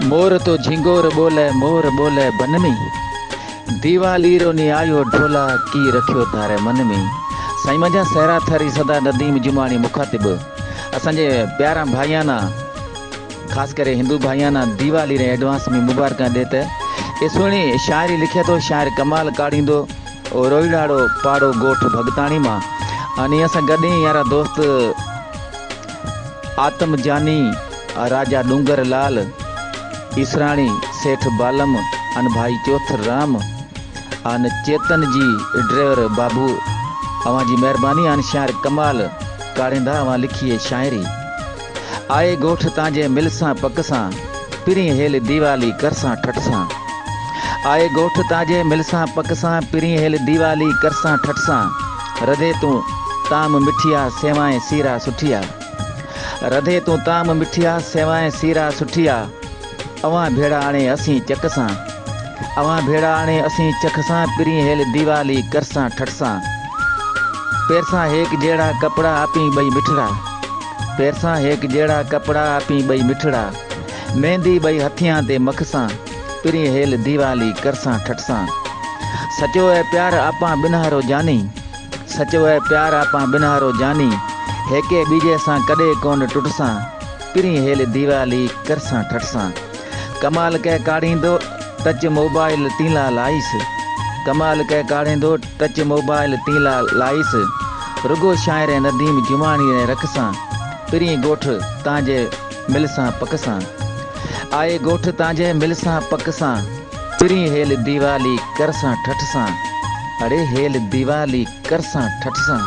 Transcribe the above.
मोर तो झिंगोर बोले बन में। दीवाली रो नी आयो ढोला की रखियो तारे मन में। साईं मजा सहरा थरी सदा नदीम जुमानी मुखातिब असांजे प्यारा भाईयाना खास करे हिंदू भाईयाना दीवाली रे एडवांस में मुबारक देते। ये सुनी शायरी लिखे तो शायर कमाल काढ़ींदो रोईड़ाड़ो पाड़ो गोठ भगताणी मां। अने असां गॾे यारा दोस्त आत्म जानी राजा डूंगर लाल इसराणी सेठ बालम अन भाई चौथ राम अन चेतन जी ड्राइवर बाबू अवां जी मेहरबानी। अन शायर कमाल काढ़ींदा अवां लिखी शायरी। आए गोठ तांजे मिलसां पकसां पिरी हेल दीवाली करसां ठटसां। आए गोठ तांजे मिलसां पकसां पिरी हेल दीवाली करसां ठटसां। रधे तू ताम मिठिया सेवाएं सीरा सुठिया। रधे तू ताम मिठिया सेवाएं सीरा सुठिया। अवां भेड़ा आणे असीं चकसां। अवां भेड़ा आणे असीं चखसां पिरी हेल दीवाली करसां ठटसां। पेरसां हेक जेड़ा कपड़ा आपी बई मिठड़ा। पेरसां हेक जेड़ा कपड़ा आपी बई मिठड़ा। मेहंदी बई हथियां ते मखसां पिरी हेल दीवाली करसां ठटसां। सचो है प्यार आपां बिनहारो जानी। सचो है प्यार आपां बिनहारो जानी। हेके बीजे सां कदे कोन टुटसां पिरी हेल दीवाली करसां ठटसां। कमाल कै काढ़ींदो टच मोबाइल तीला लाइस। कमाल कै काढ़ींदो टच मोबाइल तीला लाइस। रुगो शायर नदीम जुमानी ने रखसां पिरी गोठ तांजे मिलसां पकसां। आए गोठ तांजे मिलसां पकसां पिरी हेल दीवाली करसां ठटसां। अरे हेल दीवाली करसां ठटसां।